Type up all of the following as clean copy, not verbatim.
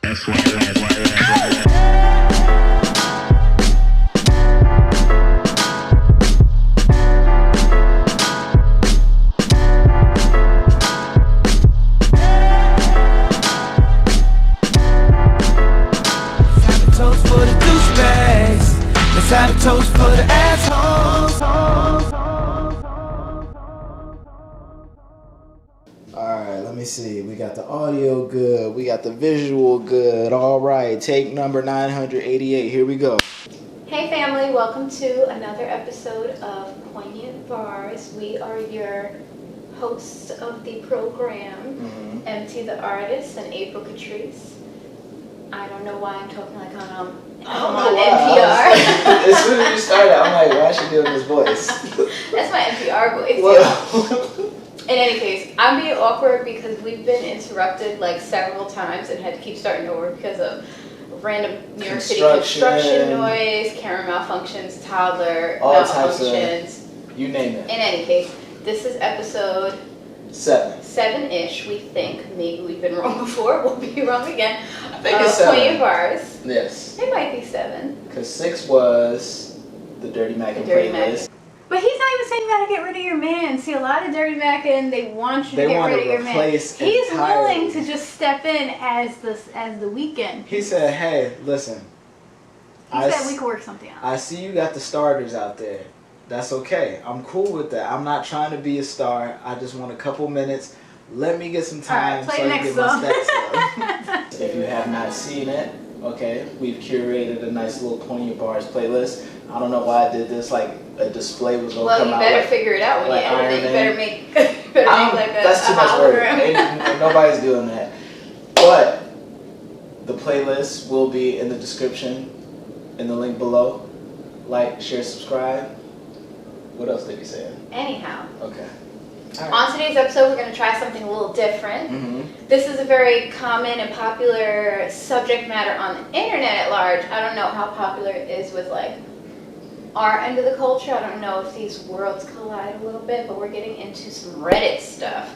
Toast for the douchebags. Let's have a toast for the assholes. Alright, let me see. We got the audio good. We got the visual good. Alright, take number 988. Here we go. Hey family, welcome to another episode of Poignant Bars. We are your hosts of the program, MT the Artist and April Catrice. I don't know why I'm talking like I'm on NPR. As soon as you started, I'm like, why is she doing this voice? That's my NPR voice. Well, in any case, I'm being awkward because we've been interrupted like several times and had to keep starting over because of random New York City construction noise, camera malfunctions, toddler all malfunctions. You name it. In any case, this is episode 7-ish, we think. Maybe we've been wrong before. We'll be wrong again. I think it's 7. Poignant Bars. Yes. It might be 7. Because 6 was the Dirty Mac and playlist. But he's not even saying you gotta get rid of your man. See, a lot of Dirty Mac and they want you to get rid of your man. He's willing to just step in as the weekend. He said, hey, listen. He said we could work something out. I see you got the starters out there. That's okay. I'm cool with that. I'm not trying to be a star. I just want a couple minutes. Let me get some time so I can get my stats up. If you have not seen it, okay, we've curated a nice little Poignant Bars playlist. I don't know why I did this. Like a display was going to come out. Well, you better figure it out when like you edit it. You better make like that's too much work. Ain't nobody's doing that. But the playlist will be in the description, in the link below. Like, share, subscribe. What else did he say? Anyhow. Okay. Right. On today's episode, we're going to try something a little different. This is a very common and popular subject matter on the internet at large. I don't know how popular it is with like our end of the culture. I don't know if these worlds collide a little bit, but we're getting into some Reddit stuff.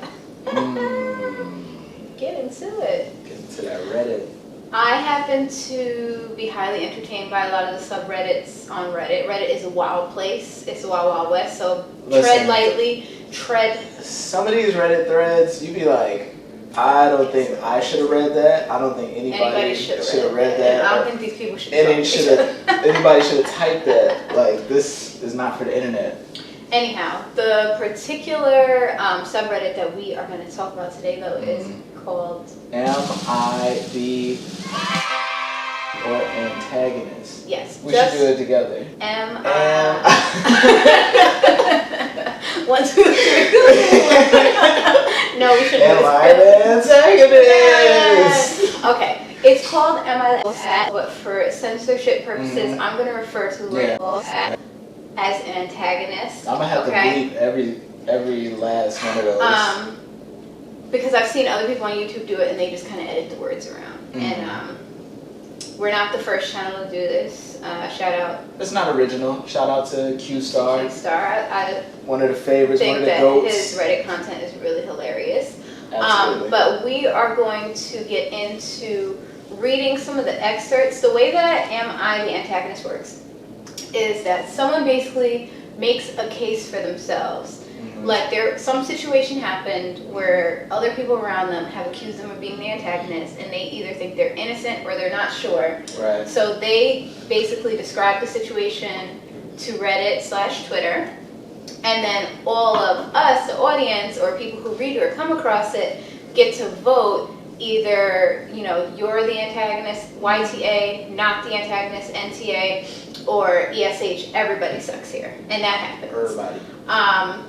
Get into it. Get into that Reddit. I happen to be highly entertained by a lot of the subreddits on Reddit. Reddit is a wild place. It's a wild, wild west, so tread lightly. Some of these Reddit threads, you be like, I don't think I should have read that. I don't think anybody should have read that. I don't think these people should anybody should have typed that. Like, this is not for the internet. Anyhow, the particular subreddit that we are going to talk about today, though, is called Am I the or antagonist? Yes. We should do it together. Am I 1, 2, 3. No, we shouldn't. Am I the antagonist? Okay. It's called Am I the At, but for censorship purposes, I'm going to refer to the at as an antagonist. I'm going to have to bleep every last one of those. Because I've seen other people on YouTube do it and they just kind of edit the words around. And we're not the first channel to do this. Shout out. It's not original. Shout out to Q-Star. Q-Star. One of the favorites, one of the goats. His Reddit content is really hilarious. Absolutely. But we are going to get into reading some of the excerpts. The way that Am I the Antagonist works is that someone basically makes a case for themselves. Like some situation happened where other people around them have accused them of being the antagonist and they either think they're innocent or they're not sure. Right. So they basically describe the situation to Reddit/Twitter, and then all of us, the audience, or people who read or come across it, get to vote either, you're the antagonist, YTA, not the antagonist, NTA, or ESH, everybody sucks here. And that happens. Everybody.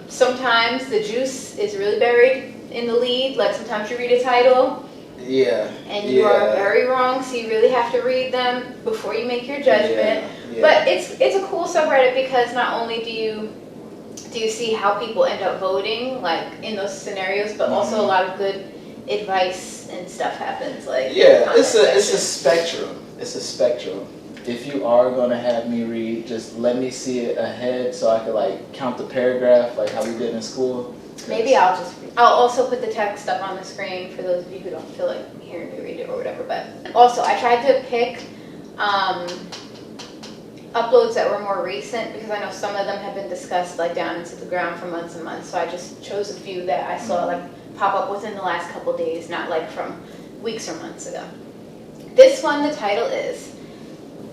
Sometimes the juice is really buried in the lead. Like sometimes you read a title. Yeah. And you are very wrong, so you really have to read them before you make your judgment. Yeah. But it's a cool subreddit because not only do you see how people end up voting, like in those scenarios, but also a lot of good advice and stuff happens. Like it's a spectrum. It's a spectrum. If you are gonna have me read, just let me see it ahead so I could like count the paragraph like how we did in school. Maybe I'll also put the text up on the screen for those of you who don't feel like we hearing me read it or whatever. But also, I tried to pick uploads that were more recent because I know some of them have been discussed like down into the ground for months and months. So I just chose a few that I saw like pop up within the last couple days, not like from weeks or months ago. This one, the title is,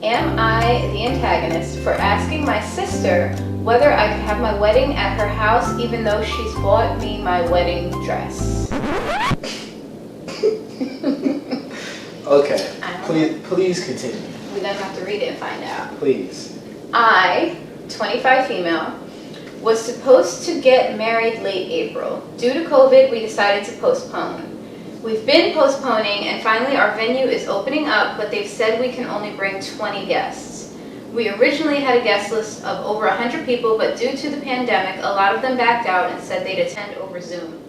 Am I the Antagonist for Asking My Sister Whether I Could Have My Wedding at Her House Even Though She's Bought Me My Wedding Dress? Okay, please continue. We're gonna have to read it and find out. Please. I, 25 female, was supposed to get married late April. Due to COVID, we decided to postpone. We've been postponing, and finally our venue is opening up, but they've said we can only bring 20 guests. We originally had a guest list of over 100 people, but due to the pandemic, a lot of them backed out and said they'd attend over Zoom.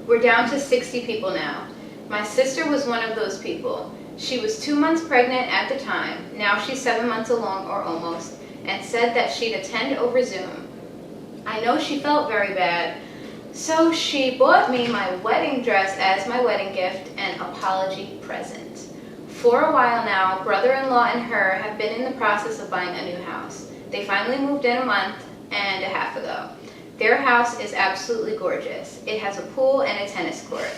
We're down to 60 people now. My sister was one of those people. She was 2 months pregnant at the time, now she's 7 months along or almost, and said that she'd attend over Zoom. I know she felt very bad, so she bought me my wedding dress as my wedding gift and apology present. For a while now, brother-in-law and her have been in the process of buying a new house. They finally moved in a month and a half ago. Their house is absolutely gorgeous. It has a pool and a tennis court.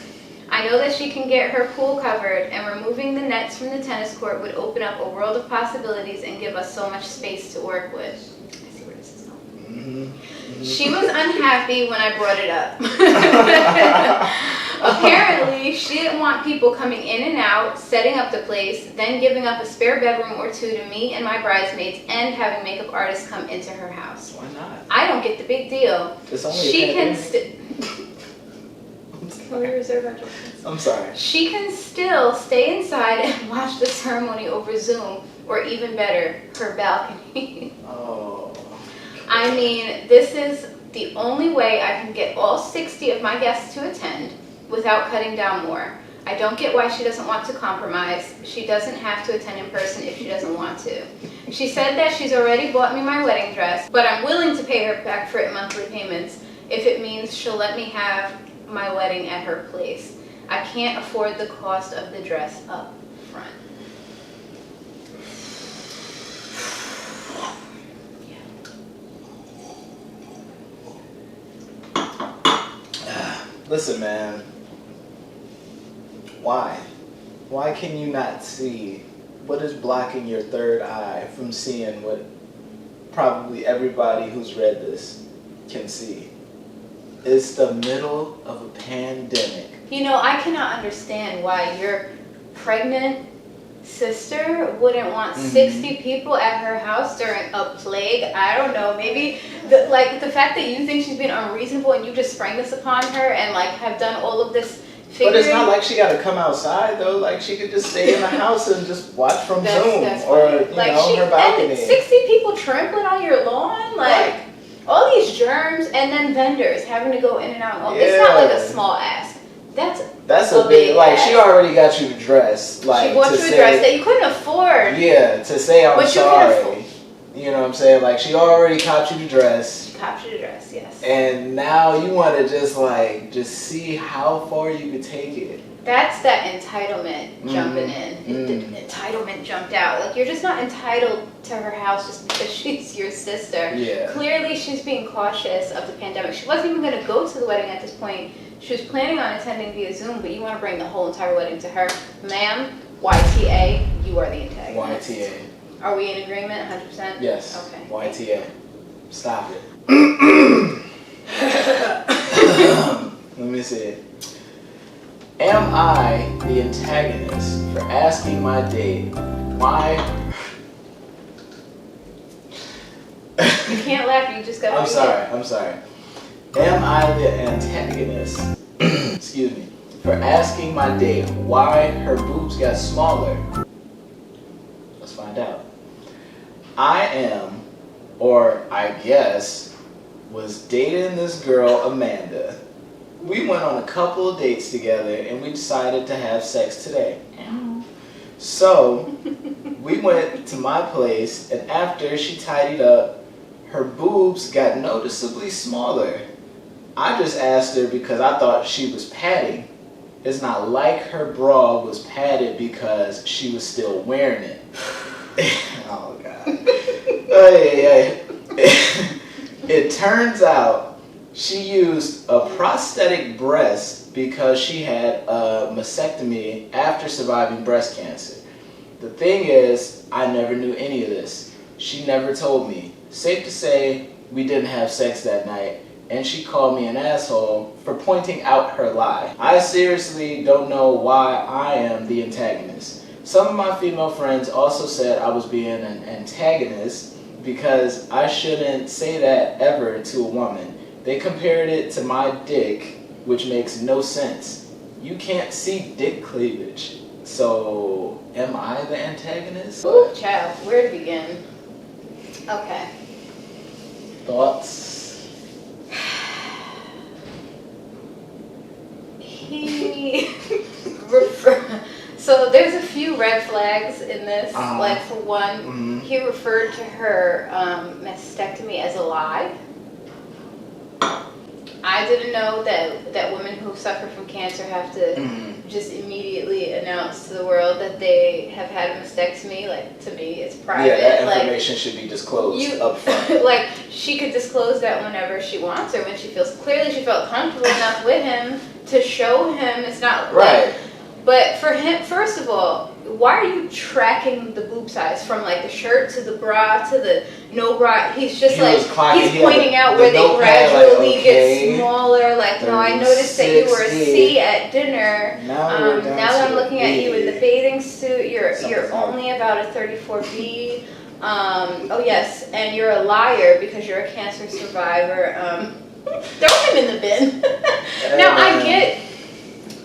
I know that she can get her pool covered, and removing the nets from the tennis court would open up a world of possibilities and give us so much space to work with. I see where this is going. She was unhappy when I brought it up. Apparently, she didn't want people coming in and out, setting up the place, then giving up a spare bedroom or two to me and my bridesmaids, and having makeup artists come into her house. Why not? I don't get the big deal. It's only She can I'm sorry. She can still stay inside and watch the ceremony over Zoom, or even better, her balcony. Oh. I mean, this is the only way I can get all 60 of my guests to attend without cutting down more. I don't get why she doesn't want to compromise. She doesn't have to attend in person if she doesn't want to. She said that she's already bought me my wedding dress, but I'm willing to pay her back for it in monthly payments if it means she'll let me have my wedding at her place. I can't afford the cost of the dress up front. Listen, man. Why? Why can you not see what is blocking your third eye from seeing what probably everybody who's read this can see? It's the middle of a pandemic. You know, I cannot understand why your pregnant sister wouldn't want 60 people at her house during a plague. I don't know, maybe the fact that you think she's being unreasonable and you just sprang this upon her and like have done all of this figuring. But it's not like she got to come outside though. Like she could just stay in the house and just watch from Zoom or her balcony. And 60 people trampling on your lawn, like all these germs, and then vendors having to go in and out. It's not like a small ask. That's a big like ask. She already got you dressed. Like she bought you a dress that you couldn't afford. Yeah, to say I'm sorry. You know what I'm saying? Like she already copped you the dress. She copped you the dress, yes. And now you want to just see how far you could take it. That's that entitlement jumping in. The entitlement jumped out. Like you're just not entitled to her house just because she's your sister. Yeah. Clearly she's being cautious of the pandemic. She wasn't even going to go to the wedding at this point. She was planning on attending via Zoom, but you want to bring the whole entire wedding to her. Ma'am, YTA, you are the antagonist. YTA. Are we in agreement 100%? Yes. Okay. YTA. Stop it. Let me see. Am I the antagonist for asking my date why? You can't laugh, you just gotta I'm sorry. Am I the antagonist, excuse me, for asking my date why her boobs got smaller? Let's find out. I am, or I guess, was dating this girl, Amanda. We went on a couple of dates together and we decided to have sex today. So, we went to my place and after she tidied up, her boobs got noticeably smaller. I just asked her because I thought she was padding. It's not like her bra was padded because she was still wearing it. Oh, God. It turns out she used a prosthetic breast because she had a mastectomy after surviving breast cancer. The thing is, I never knew any of this. She never told me. Safe to say, we didn't have sex that night, and she called me an asshole for pointing out her lie. I seriously don't know why I am the antagonist. Some of my female friends also said I was being an antagonist because I shouldn't say that ever to a woman. They compared it to my dick, which makes no sense. You can't see dick cleavage. So, am I the antagonist? Ooh, child, where to begin? Okay. Thoughts? So there's a few red flags in this. Like for one, Mm-hmm. he referred to her mastectomy as a lie. I didn't know that women who suffer from cancer have to just immediately announce to the world that they have had a mastectomy. Like, to me, it's private. Yeah, that information should be disclosed up front. Like, she could disclose that whenever she wants or when she feels, clearly she felt comfortable enough with him to show him. It's not right. Like, but for him, first of all, why are you tracking the boob size from like the shirt to the bra to the no bra? He's just he's pointing out where they gradually get smaller. Like, no, I noticed that you were a C at dinner. Now that I'm looking at you in the bathing suit, you're only about a 34B. Oh yes, and you're a liar because you're a cancer survivor. Throw him in the bin. Now I get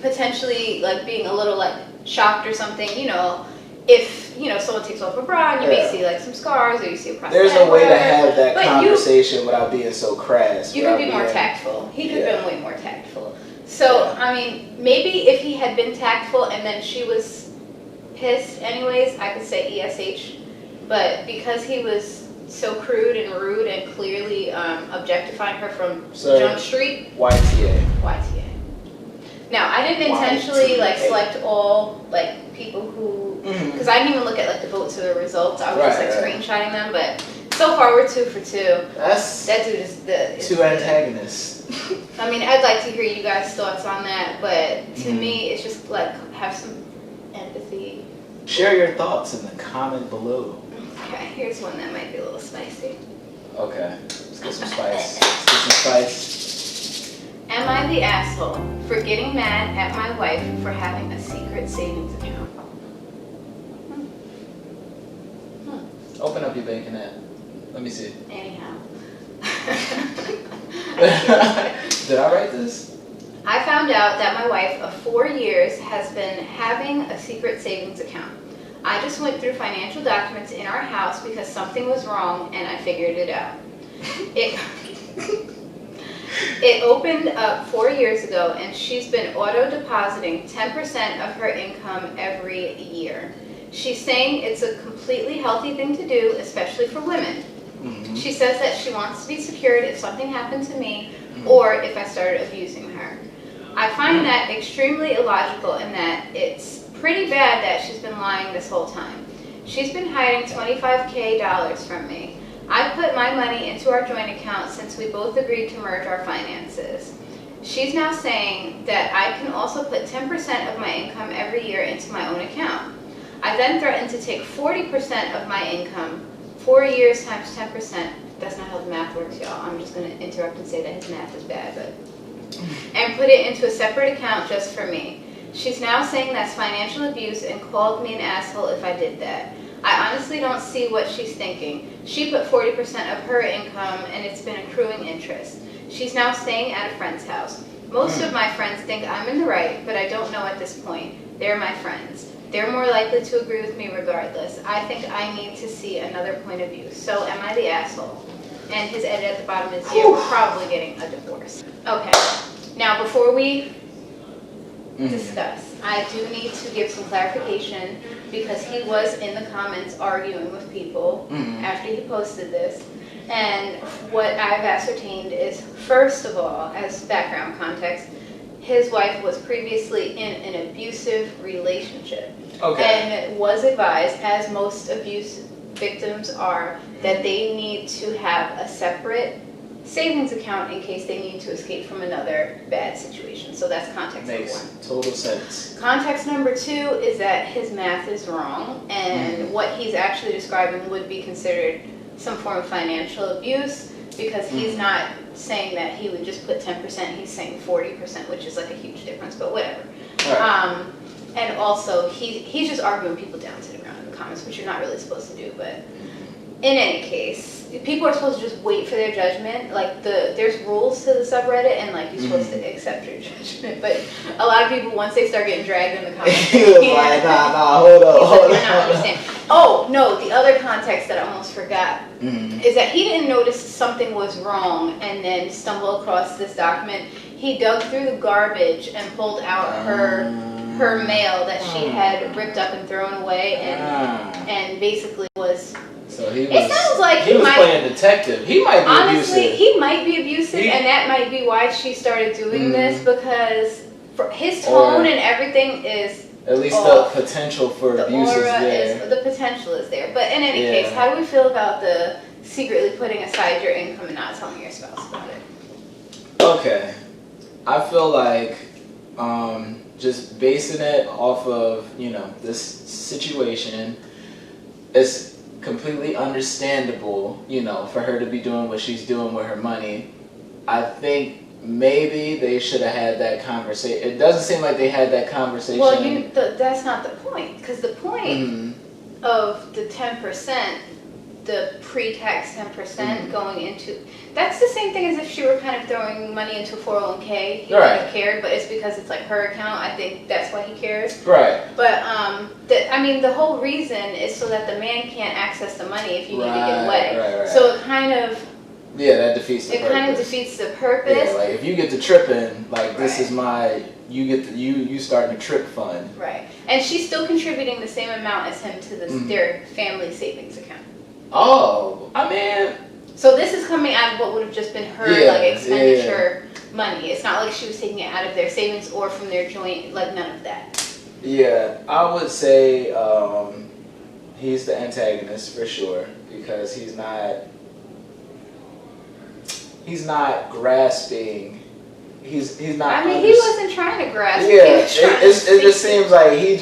potentially like being a little like shocked or something, you know, if someone takes off a bra and you may see like some scars or you see a prosthetic. There's a way to have that conversation without being so crass. You could be more tactful. He could have been way more tactful. So I mean, maybe if he had been tactful and then she was pissed anyways, I could say ESH. But because he was so crude and rude and clearly objectifying her from Jump Street, YTA. Now, I didn't intentionally like select all like people who, because I didn't even look at like the votes or the results. I was just like screenshotting them. But so far, we're 2 for 2. That dude is the two antagonists. I mean, I'd like to hear you guys' thoughts on that, but to me, it's just like have some empathy. Share your thoughts in the comment below. Okay, here's one that might be a little spicy. Okay, let's get some spice. Am I the asshole for getting mad at my wife for having a secret savings account? Open up your banking app. Let me see. Anyhow. Did I write this? I found out that my wife of 4 years has been having a secret savings account. I just went through financial documents in our house because something was wrong and I figured it out. It opened up 4 years ago and she's been auto-depositing 10% of her income every year. She's saying it's a completely healthy thing to do, especially for women. She says that she wants to be secured if something happened to me or if I started abusing her. I find that extremely illogical and that it's pretty bad that she's been lying this whole time. She's been hiding $25K from me. I put my money into our joint account since we both agreed to merge our finances. She's now saying that I can also put 10% of my income every year into my own account. I then threatened to take 40% of my income, 4 years times 10%. That's not how the math works, y'all. I'm just going to interrupt and say that his math is bad, and put it into a separate account just for me. She's now saying that's financial abuse and called me an asshole if I did that. I honestly don't see what she's thinking. She put 40% of her income and it's been accruing interest. She's now staying at a friend's house. Most of my friends think I'm in the right, but I don't know at this point. They're my friends. They're more likely to agree with me regardless. I think I need to see another point of view. So am I the asshole? And his edit at the bottom is, you're probably getting a divorce. Okay, now before we discuss, I do need to give some clarification because he was in the comments arguing with people after he posted this. And what I've ascertained is, first of all, as background context, his wife was previously in an abusive relationship. Okay. And was advised, as most abuse victims are, that they need to have a separate savings account in case they need to escape from another bad situation. So that's context Makes number one. total sense. Context number two is that his math is wrong, and what he's actually describing would be considered some form of financial abuse, because he's not saying that he would just put 10%, he's saying 40%, which is like a huge difference, but whatever. Right. And also, he's just arguing people down to the ground in the comments, which you're not really supposed to do, but in any case, people are supposed to just wait for their judgment. Like, there's rules to the subreddit, and like, you're supposed to accept your judgment, but a lot of people, once they start getting dragged in the comments, He was like, nah, hold up. you're not understanding. Oh, no, the other context that I almost forgot is that he didn't notice something was wrong and then stumble across this document. He dug through the garbage and pulled out her mail that she had ripped up and thrown away, and basically was... So he was, it sounds like he was playing detective. He might be honestly, abusive. he might be abusive, and that might be why she started doing this, because his tone and everything is... At least off. the potential for The abuse is aura there. the potential is there. But in any case, how do we feel about the secretly putting aside your income and not telling your spouse about it? Okay. I feel like just basing it off of, this situation, it's completely understandable, for her to be doing what she's doing with her money. I think maybe they should have had that conversation. It doesn't seem like they had that conversation. Well, that's not the point. Because the point of the 10%, the pre-tax 10% going into... That's the same thing as if she were kind of throwing money into 401k. He wouldn't have cared, but it's because it's like her account. I think that's why he cares. Right. But, the whole reason is so that the man can't access the money if you need to get away. Right. So it kind of... Yeah, that defeats the purpose. It kind of defeats the purpose. Yeah, like if you get to tripping, like this is you starting a trip fund. Right. And she's still contributing the same amount as him to their family savings account. Oh, I mean... So this is coming out of what would have just been her expenditure money. It's not like she was taking it out of their savings or from their joint, like none of that. Yeah, I would say he's the antagonist for sure, because he's not grasping. He's not. I mean, he wasn't trying to grasp. Yeah, it just seems like he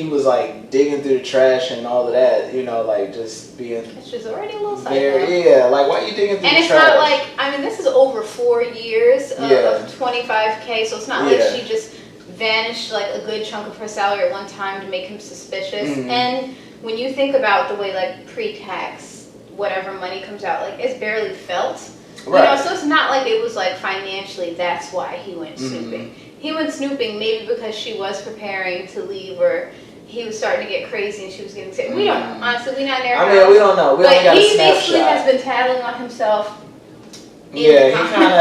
was like digging through the trash and all of that. Like just being. It's just already a little psycho. Yeah, like why are you digging through the trash? And it's not like, this is over 4 years of 25K, so it's not like she just vanished like a good chunk of her salary at one time to make him suspicious. And when you think about the way like pre-tax whatever money comes out, like it's barely felt. Right. So it's not like it was like financially that's why he went snooping. He went snooping maybe because she was preparing to leave, or he was starting to get crazy and she was getting sick. We don't know. Honestly, we not there. We don't know. We only got a snapshot. But he basically has been tattling on himself. Yeah, he kind of...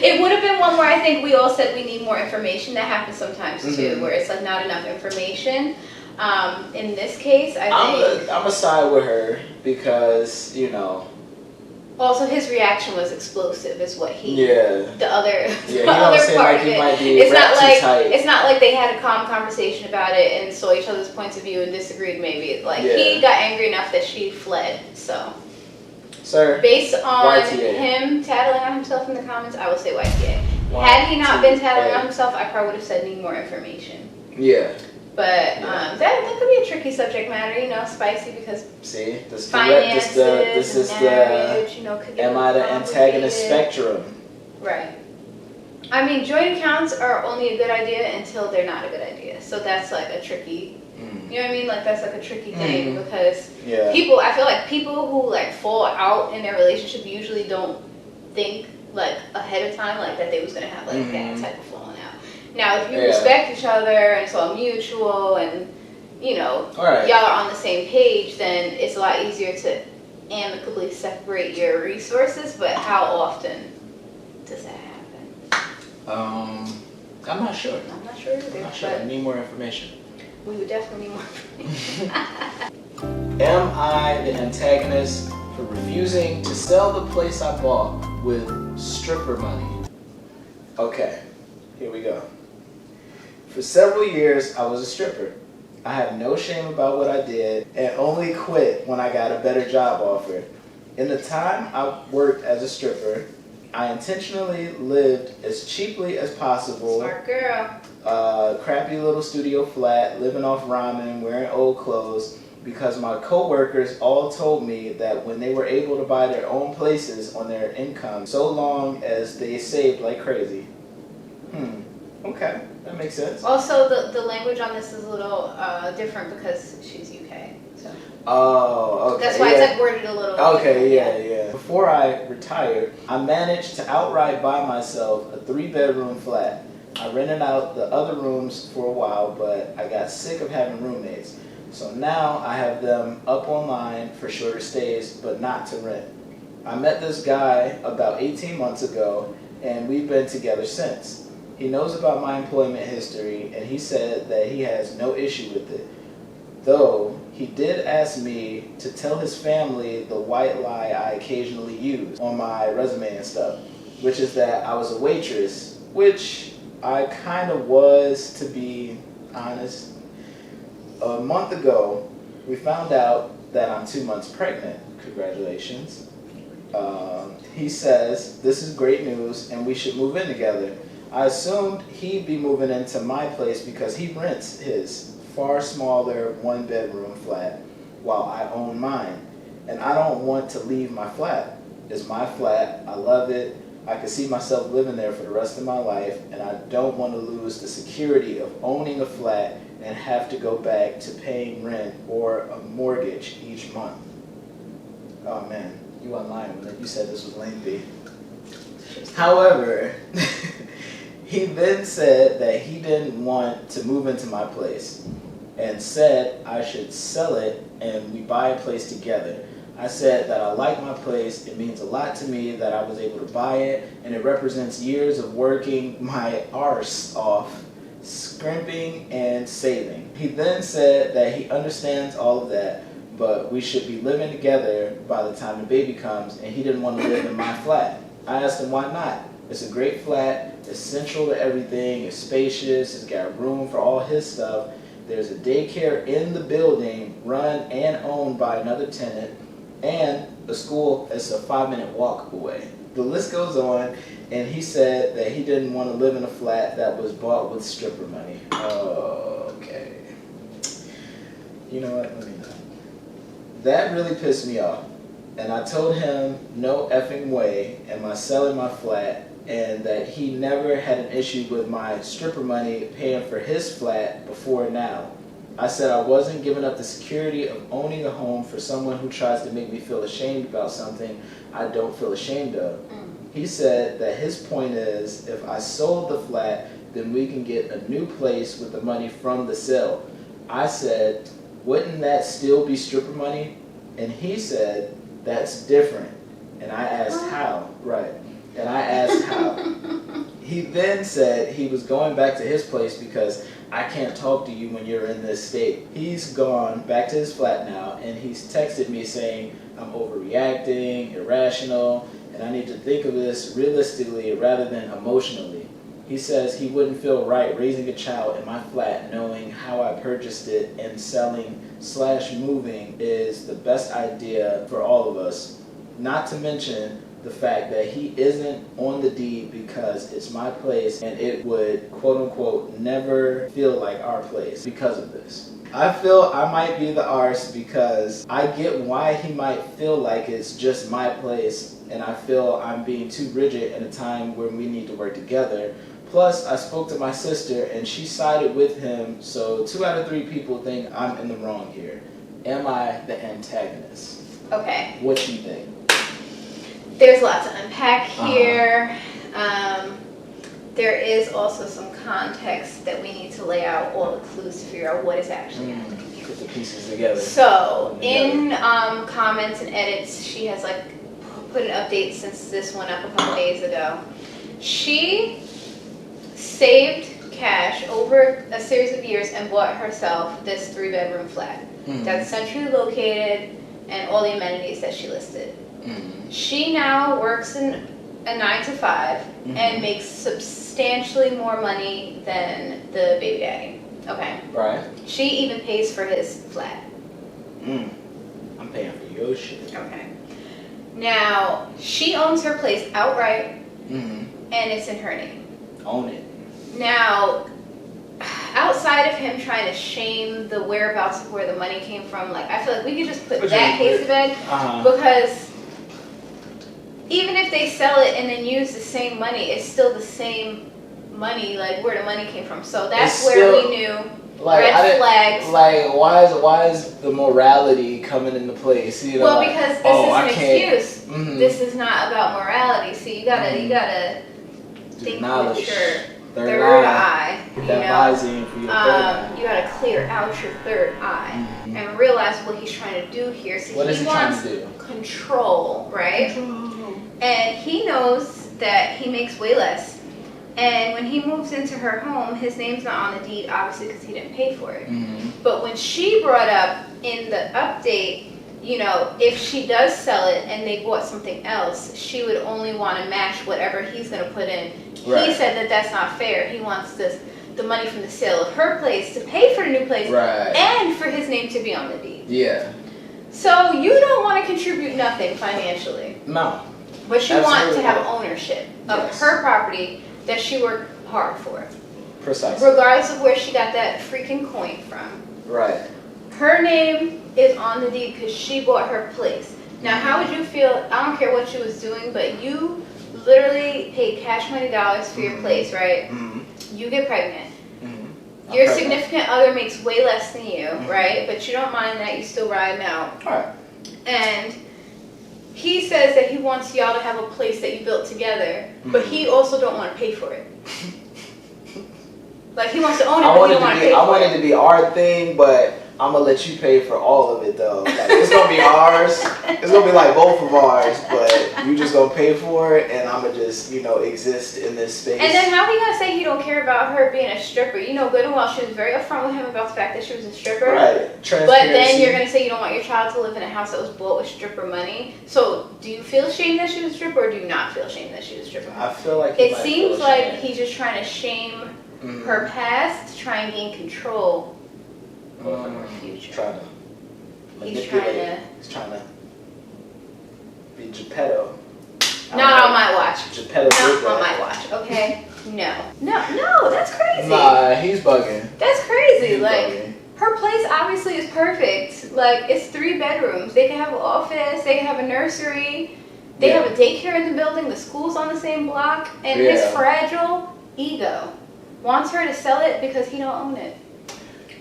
It would have been one where I think we all said we need more information. That happens sometimes too, where it's like not enough information. In this case, I think... I'm a side with her because, Also, his reaction was explosive, is what he. Yeah. The other. Yeah, the other seem part like of he it. might be It's not like tight. it's not like they had a calm conversation about it and saw each other's points of view and disagreed. Maybe he got angry enough that she fled. So. Sir. Based on YTA. him tattling on himself in the comments, I would say YTA. Had he not been tattling on himself, I probably would have said need more information. Yeah. But that could be a tricky subject matter, spicy, because finances and marriage, could get am I the antagonist spectrum? Right. I mean, joint accounts are only a good idea until they're not a good idea. So that's like a tricky, you know what I mean? Like that's like a tricky thing because I feel like people who like fall out in their relationship usually don't think like ahead of time like that they was gonna have like that type of falling out. Now, if you respect each other and it's all mutual and, y'all are on the same page, then it's a lot easier to amicably separate your resources, but how often does that happen? I'm not sure. I'm not sure either. I'm not sure. I need more information. We would definitely need more information. Am I the antagonist for refusing to sell the place I bought with stripper money? Okay, here we go. For several years, I was a stripper. I have no shame about what I did and only quit when I got a better job offer. In the time I worked as a stripper, I intentionally lived as cheaply as possible. Smart girl. Crappy little studio flat, living off ramen, wearing old clothes, because my co-workers all told me that when they were able to buy their own places on their income, so long as they saved like crazy. Okay, that makes sense. Also, the language on this is a little different because she's UK. So. Oh, okay. That's why it's like worded a little. Okay, yeah. Before I retired, I managed to outright buy myself a 3-bedroom flat. I rented out the other rooms for a while, but I got sick of having roommates. So now I have them up online for shorter stays, but not to rent. I met this guy about 18 months ago, and we've been together since. He knows about my employment history, and he said that he has no issue with it. Though, he did ask me to tell his family the white lie I occasionally use on my resume and stuff, which is that I was a waitress, which I kind of was, to be honest. A month ago, we found out that I'm 2 months pregnant. Congratulations. He says this is great news and we should move in together. I assumed he'd be moving into my place because he rents his far smaller 1-bedroom flat while I own mine. And I don't want to leave my flat. It's my flat. I love it. I could see myself living there for the rest of my life, and I don't want to lose the security of owning a flat and have to go back to paying rent or a mortgage each month. Oh man, you online with it. You said this was lengthy. However, he then said that he didn't want to move into my place and said I should sell it and we buy a place together. I said that I like my place, it means a lot to me that I was able to buy it, and it represents years of working my arse off, scrimping and saving. He then said that he understands all of that, but we should be living together by the time the baby comes, and he didn't want to live in my flat. I asked him why not. It's a great flat, it's central to everything, it's spacious, it's got room for all his stuff. There's a daycare in the building, run and owned by another tenant, and the school is a 5-minute walk away. The list goes on, and he said that he didn't want to live in a flat that was bought with stripper money. Oh, okay. You know what? Let me know. That really pissed me off. And I told him no effing way am I selling my flat, and that he never had an issue with my stripper money paying for his flat before now. I said I wasn't giving up the security of owning a home for someone who tries to make me feel ashamed about something I don't feel ashamed of. He said that his point is if I sold the flat, then we can get a new place with the money from the sale. I said, wouldn't that still be stripper money? And he said, that's different. And I asked how. Right. And I asked how. He then said he was going back to his place because I can't talk to you when you're in this state. He's gone back to his flat now, and he's texted me saying I'm overreacting, irrational, and I need to think of this realistically rather than emotionally. He says he wouldn't feel right raising a child in my flat knowing how I purchased it, and selling/moving is the best idea for all of us. Not to mention the fact that he isn't on the deed because it's my place and it would quote-unquote never feel like our place because of this. I feel I might be the arse because I get why he might feel like it's just my place, and I feel I'm being too rigid at a time when we need to work together. Plus, I spoke to my sister and she sided with him, so 2 out of 3 people think I'm in the wrong here. Am I the antagonist? Okay. What do you think? There's lots to unpack here. There is also some context that we need to lay out all the clues to figure out what is actually happening here. Put the pieces together. So, in comments and edits, she has like put an update since this went up a couple days ago. She saved cash over a series of years and bought herself this 3-bedroom flat that's centrally located and all the amenities that she listed. She now works in a 9 to 5 and makes substantially more money than the baby daddy. Okay. Right. She even pays for his flat. I'm paying for your shit. Okay. Now, she owns her place outright, and it's in her name. Own it. Now, outside of him trying to shame the whereabouts of where the money came from, like, I feel like we could just put that case to bed, because even if they sell it and then use the same money, it's still the same money, like where the money came from. So that's where we knew red flags. Like, why is the morality coming into place? You know, well, because this is an excuse. This is not about morality. So you gotta think with your third eye. Get that Visine for your third eye. You gotta clear out your third eye and realize what he's trying to do here. So what is he wants trying to do? Control, right? And he knows that he makes way less. And when he moves into her home, his name's not on the deed, obviously, because he didn't pay for it. But when she brought up in the update, you know, if she does sell it and they bought something else, she would only want to match whatever he's going to put in. Right. He said that that's not fair. He wants the money from the sale of her place to pay for the new place, and for his name to be on the deed. Yeah. So you don't want to contribute nothing financially. No. But you want to have ownership of her property that she worked hard for. Precisely. Regardless of where she got that freaking coin from. Right. Her name is on the deed because she bought her place. Now, how would you feel? I don't care what she was doing, but you literally paid cash money dollars for your place, right? You get pregnant. Your significant other makes way less than you, right? But you don't mind that. You still riding out. All right. And he says that he wants y'all to have a place that you built together, but he also don't want to pay for it. Like, he wants to own it, but he don't want to pay for it. I want it to be our thing, but I'm going to let you pay for all of it, though. Like, it's going to be ours. It's going to be like both of ours, but you just going to pay for it, and I'm going to just, you know, exist in this space. And then how are you going to say he don't care about her being a stripper? You know good and well she was very upfront with him about the fact that she was a stripper. Right. But then you're going to say you don't want your child to live in a house that was bought with stripper money. So do you feel ashamed that she was a stripper, or do you not feel ashamed that she was a stripper? I feel like it seems like he's just trying to shame her past to try and gain control over her future. He's trying to be Geppetto. Not on my watch. Geppetto. Not on my watch, okay? No, that's crazy. Nah, he's bugging. That's crazy. He's like, bugging. Her place obviously is perfect. Like, it's 3 bedrooms. They can have an office. They can have a nursery. They have a daycare in the building. The school's on the same block. And his fragile ego wants her to sell it because he don't own it.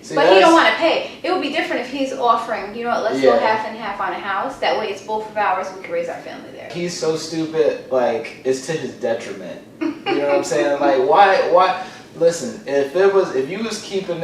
See, but he don't want to pay. It would be different if he's offering, you know what, let's go half and half on a house. That way it's both of ours. We can raise our family there. He's so stupid, like, it's to his detriment. You know what I'm saying? Like, why? Listen, if you was keeping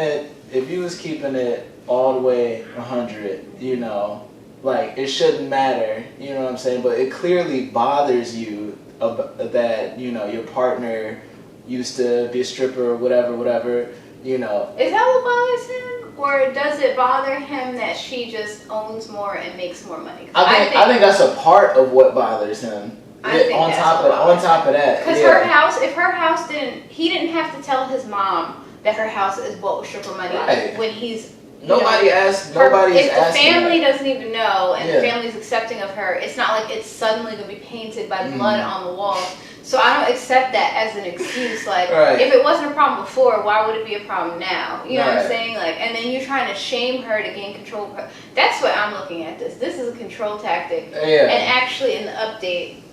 it all the way 100, you know, like, it shouldn't matter. You know what I'm saying? But it clearly bothers you that, you know, your partner used to be a stripper or whatever, you know. Is that what bothers him? Or does it bother him that she just owns more and makes more money? I think that's a part of what bothers him. On top of that. Because her house, if her house he didn't have to tell his mom that her house is bought with stripper money when he's... Nobody's asking. If the family doesn't even know and the family's accepting of her, it's not like it's suddenly going to be painted by blood on the wall. So I don't accept that as an excuse. Like, if it wasn't a problem before, why would it be a problem now? You know what I'm saying? Like, and then you're trying to shame her to gain control of her. That's what I'm looking at this. This is a control tactic. And actually, in the update,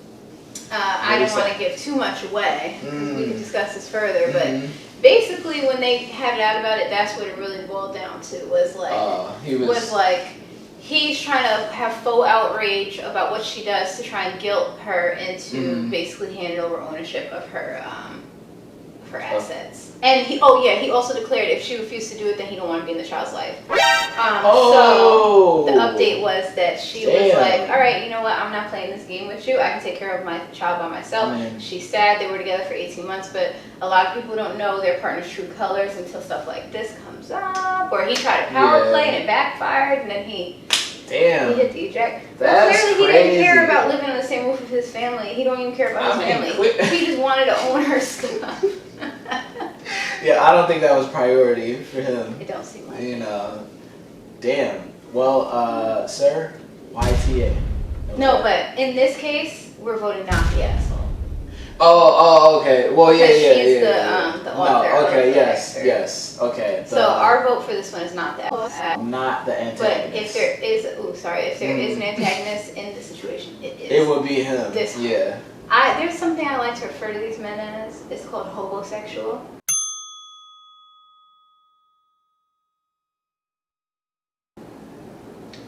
I didn't want to give too much away. We can discuss this further, but basically, when they had it out about it, that's what it really boiled down to. Was like, he's trying to have faux outrage about what she does to try and guilt her into basically handing over ownership of her assets. And he also declared if she refused to do it, then he don't want to be in the child's life. So the update was that she was like, all right, you know what? I'm not playing this game with you. I can take care of my child by myself. She's sad. They were together for 18 months, but a lot of people don't know their partner's true colors until stuff like this comes up. Or he tried to power play and it backfired, and then he Damn. He hit the eject. That's Clearly he crazy. didn't care about living in the same roof with his family. He don't even care about his family. He just wanted to own her stuff. Yeah, I don't think that was priority for him. It don't seem like You know. Damn. Well, sir, YTA. No, but in this case, we're voting not the asshole. Oh, okay. Well, yeah, Because yeah, she's yeah. the author. No, okay, of the yes, character. yes, okay. So our vote for this one is not that. Not the antagonist. But if there is, if there is an antagonist in the situation, it is. It would be him. This one. Yeah. There's something I like to refer to these men as. It's called homosexual.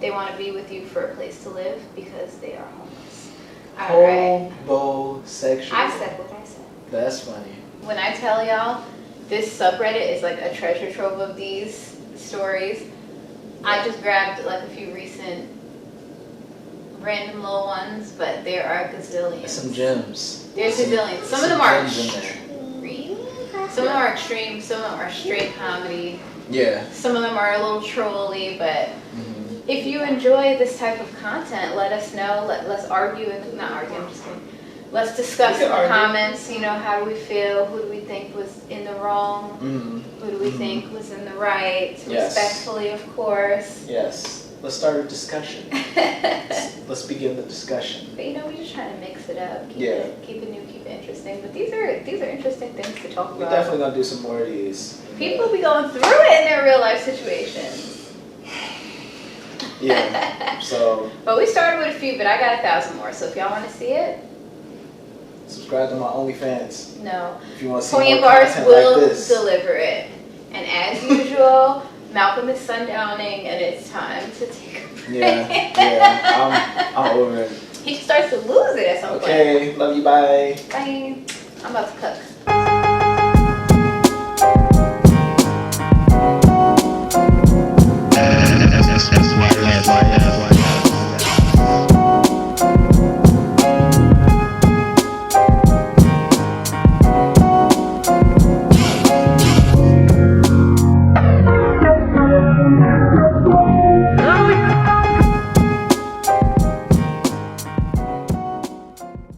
They want to be with you for a place to live because they are homeless. All right. Homosexual. I said what I said. That's funny. When I tell y'all, this subreddit is like a treasure trove of these stories. I just grabbed like a few recent random little ones, but there are gazillions. Some gems. There's gazillions. Some of them are gems in there. extreme. Some of them are extreme. Some of them are straight comedy. Yeah. Some of them are a little trolly, but Mm-hmm. if you enjoy this type of content, let us know. Let's argue. Not argue, I'm just kidding. Let's discuss in the comments, you know, how do we feel? Who do we think was in the wrong? Mm-hmm. Who do we think was in the right? Yes. Respectfully, of course. Yes. Let's start a discussion. Let's begin the discussion. But you know, we're just trying to mix it up. Keep Yeah. Keep it new, keep it interesting. But these are interesting things to talk We're about. definitely gonna do some more of these. People be going through it in their real life situations. Yeah. So But we started with a few, but I got 1,000 more. So if y'all want to see it, subscribe to my OnlyFans no. if you want to see Poignant more Bars content will like this. deliver it. And as usual, Malcolm is sundowning, and it's time to take a break. Yeah. I'm over it. He starts to lose it at some point. Okay. Love you. Bye. Bye. I'm about to cook.